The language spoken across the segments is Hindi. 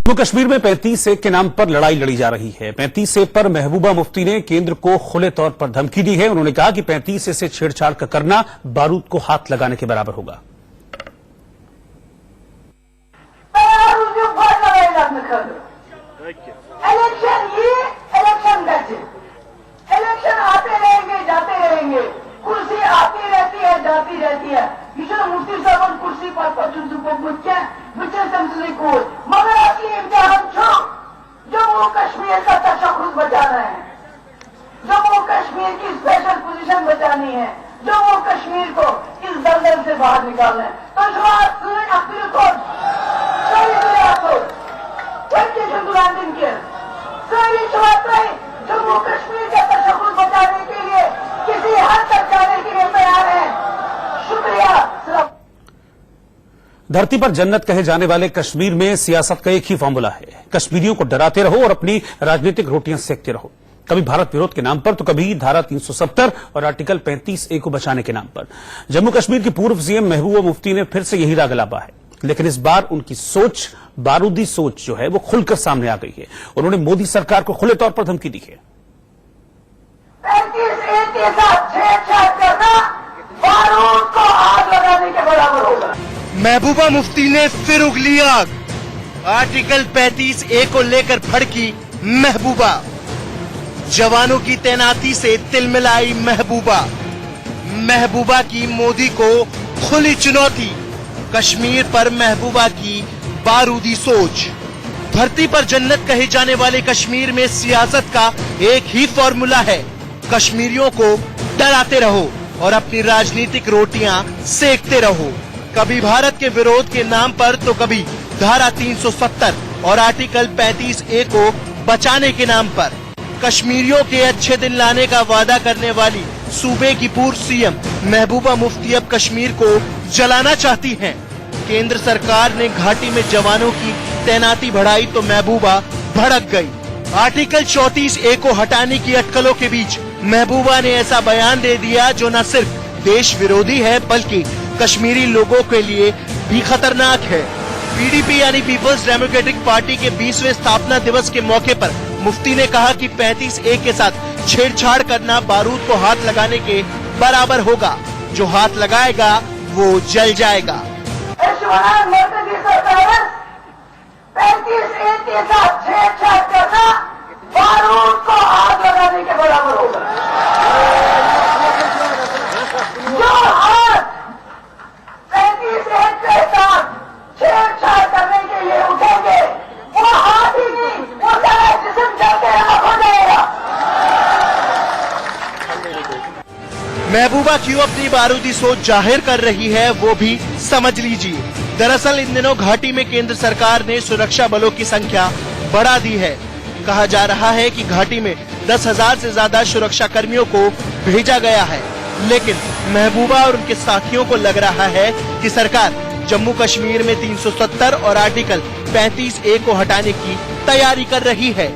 जम्मू कश्मीर में 35 ए के नाम पर लड़ाई लड़ी जा रही है। 35 ए पर महबूबा मुफ्ती ने केंद्र को खुले तौर पर धमकी दी है। उन्होंने कहा कि 35 ए से छेड़छाड़ का करना बारूद को हाथ लगाने के बराबर होगा। इलेक्शन आते रहेंगे, जाते रहेंगे, कुर्सी आती रहती है, जाती रहती है। मुफ्ती साहब कुर्सी पर मगर असली इम्तिहान जम्मू कश्मीर का तशख्खुस बचाना है, जम्मू कश्मीर की स्पेशल पोजीशन बचानी है, जम्मू कश्मीर को इस दलदल से बाहर निकालना है। तो जम्मू कश्मीर का तशख्खुस बचाने के लिए किसी हद तक जाने के लिए तैयार है। शुक्रिया। धरती पर जन्नत कहे जाने वाले कश्मीर में सियासत का एक ही फॉर्मूला है, कश्मीरियों को डराते रहो और अपनी राजनीतिक रोटियां सेकते रहो। कभी भारत विरोध के नाम पर तो कभी धारा 370 और आर्टिकल 35 ए को बचाने के नाम पर। जम्मू कश्मीर की पूर्व सीएम महबूबा मुफ्ती ने फिर से यही राग लापा है, लेकिन इस बार उनकी सोच, बारूदी सोच जो है वो खुलकर सामने आ गई है। उन्होंने मोदी सरकार को खुले तौर पर धमकी दी है। 35 ए के साथ छेड़छाड़ करना बारूद को आग लगाने के बराबर होगा। महबूबा मुफ्ती ने फिर उगली आग। आर्टिकल 35 ए को लेकर भड़की महबूबा। जवानों की तैनाती से तिलमिलाई महबूबा। महबूबा की मोदी को खुली चुनौती। कश्मीर पर महबूबा की बारूदी सोच। धरती पर जन्नत कहे जाने वाले कश्मीर में सियासत का एक ही फॉर्मूला है, कश्मीरियों को डराते रहो और अपनी राजनीतिक रोटियां सेकते रहो। कभी भारत के विरोध के नाम पर तो कभी धारा 370 और आर्टिकल 35 ए को बचाने के नाम पर। कश्मीरियों के अच्छे दिन लाने का वादा करने वाली सूबे की पूर्व सीएम महबूबा मुफ्ती अब कश्मीर को जलाना चाहती हैं। केंद्र सरकार ने घाटी में जवानों की तैनाती बढ़ाई तो महबूबा भड़क गई। आर्टिकल 34 ए को हटाने की अटकलों के बीच महबूबा ने ऐसा बयान दे दिया जो न सिर्फ देश विरोधी है बल्कि कश्मीरी लोगों के लिए भी खतरनाक है। पीडीपी यानी पीपल्स डेमोक्रेटिक पार्टी के 20वें स्थापना दिवस के मौके पर मुफ्ती ने कहा कि 35 ए के साथ छेड़छाड़ करना बारूद को हाथ लगाने के बराबर होगा। जो हाथ लगाएगा वो जल जाएगा। 35 ए के साथ छेड़छाड़ करना बारूद को आग लगाने के बराबर होगा। जो हाथ 35 ए के साथ छेड़छाड़ करने के लिए उठेंगे वो हाथ ही नहीं, वो सारा जिस्म जलते राख हो जाएगा। महबूबा क्यों अपनी बारूदी सोच जाहिर कर रही है वो भी समझ लीजिए। दरअसल इन दिनों घाटी में केंद्र सरकार ने सुरक्षा बलों की संख्या बढ़ा दी है। कहा जा रहा है कि घाटी में 10,000 से ज्यादा सुरक्षा कर्मियों को भेजा गया है, लेकिन महबूबा और उनके साथियों को लग रहा है कि सरकार जम्मू कश्मीर में 370 और आर्टिकल 35 ए को हटाने की तैयारी कर रही है।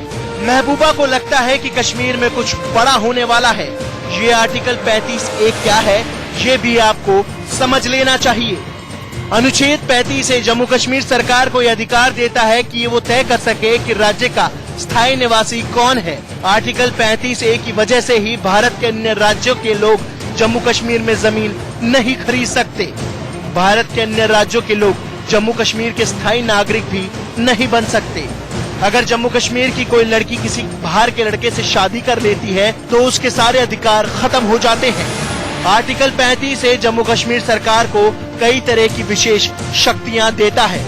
महबूबा को लगता है कि कश्मीर में कुछ बड़ा होने वाला है। ये आर्टिकल 35 ए क्या है ये भी आपको समझ लेना चाहिए। अनुच्छेद 35 से जम्मू कश्मीर सरकार को यह अधिकार देता है कि वो तय कर सके कि राज्य का स्थायी निवासी कौन है। आर्टिकल 35 ए की वजह से ही भारत के अन्य राज्यों के लोग जम्मू कश्मीर में जमीन नहीं खरीद सकते। भारत के अन्य राज्यों के लोग जम्मू कश्मीर के स्थायी नागरिक भी नहीं बन सकते। अगर जम्मू कश्मीर की कोई लड़की किसी बाहर के लड़के से शादी कर लेती है तो उसके सारे अधिकार खत्म हो जाते हैं। आर्टिकल 35 से जम्मू कश्मीर सरकार को कई तरह की विशेष शक्तियां देता है।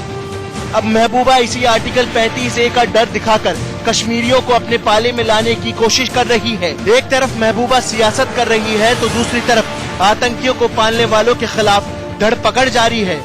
अब महबूबा इसी आर्टिकल 35 ए का डर दिखाकर कश्मीरियों को अपने पाले में लाने की कोशिश कर रही है। एक तरफ महबूबा सियासत कर रही है तो दूसरी तरफ आतंकियों को पालने वालों के खिलाफ धरपकड़ जारी है।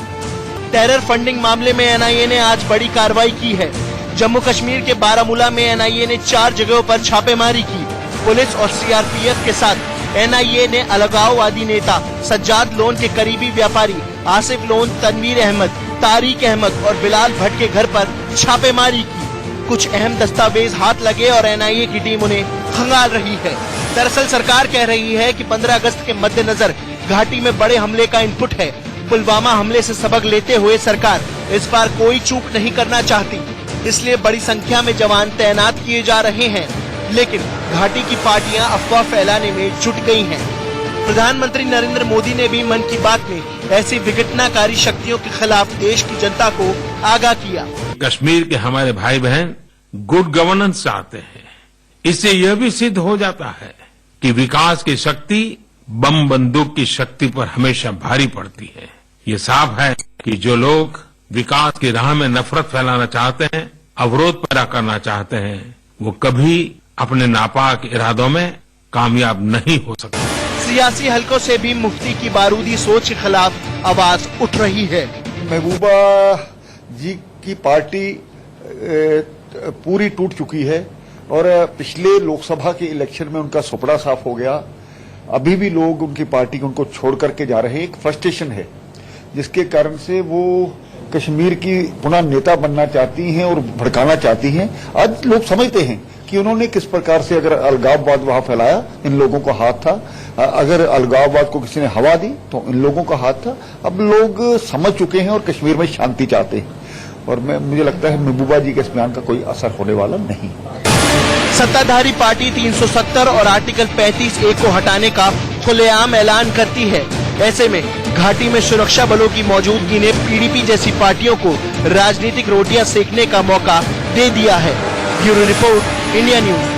टेरर फंडिंग मामले में एनआईए ने आज बड़ी कार्रवाई की है। जम्मू कश्मीर के बारामूला में एनआईए ने 4 जगहों पर छापेमारी की। पुलिस और सीआरपीएफ के साथ एनआईए ने अलगाववादी नेता सज्जाद लोन के करीबी व्यापारी आसिफ लोन, तनवीर अहमद, तारिक अहमद और बिलाल भट्ट के घर पर छापेमारी की। कुछ अहम दस्तावेज हाथ लगे और एनआईए की टीम उन्हें खंगाल रही है। दरअसल सरकार कह रही है कि 15 अगस्त के मद्देनजर घाटी में बड़े हमले का इनपुट है। पुलवामा हमले से सबक लेते हुए सरकार इस बार कोई चूक नहीं करना चाहती। इसलिए बड़ी संख्या में जवान तैनात किए जा रहे हैं। लेकिन घाटी की पार्टियां अफवाह फैलाने में जुट गई हैं। प्रधानमंत्री नरेंद्र मोदी ने भी मन की बात में ऐसी विघटनकारी शक्तियों के खिलाफ देश की जनता को आगाह किया। कश्मीर के हमारे भाई बहन गुड गवर्नेंस चाहते हैं। इससे यह भी सिद्ध हो जाता है कि विकास की शक्ति बम बंदूक की शक्ति पर हमेशा भारी पड़ती है। ये साफ है कि जो लोग विकास की राह में नफरत फैलाना चाहते हैं, अवरोध पैदा करना चाहते हैं, वो कभी अपने नापाक इरादों में कामयाब नहीं हो सकते। सियासी हलकों से भी मुफ्ती की बारूदी सोच के खिलाफ आवाज उठ रही है। महबूबा जी की पार्टी पूरी टूट चुकी है और पिछले लोकसभा के इलेक्शन में उनका सुपड़ा साफ हो गया। अभी भी लोग उनकी पार्टी उनको छोड़ करके जा रहे हैं। एक फ्रस्ट्रेशन है जिसके कारण से वो कश्मीर की पुनः नेता बनना चाहती हैं और भड़काना चाहती हैं। आज लोग समझते हैं कि उन्होंने किस प्रकार से अगर अलगाववाद वहां फैलाया, इन लोगों का हाथ था। अगर अलगाववाद को किसी ने हवा दी तो इन लोगों का हाथ था। अब लोग समझ चुके हैं और कश्मीर में शांति चाहते हैं और मुझे लगता है महबूबा जी के इस बयान का कोई असर होने वाला नहीं। सत्ताधारी पार्टी 370 और आर्टिकल 35A को हटाने का खुलेआम ऐलान करती है। ऐसे में घाटी में सुरक्षा बलों की मौजूदगी ने पीडीपी जैसी पार्टियों को राजनीतिक रोटियां सेकने का मौका दे दिया है। Bureau report, India news.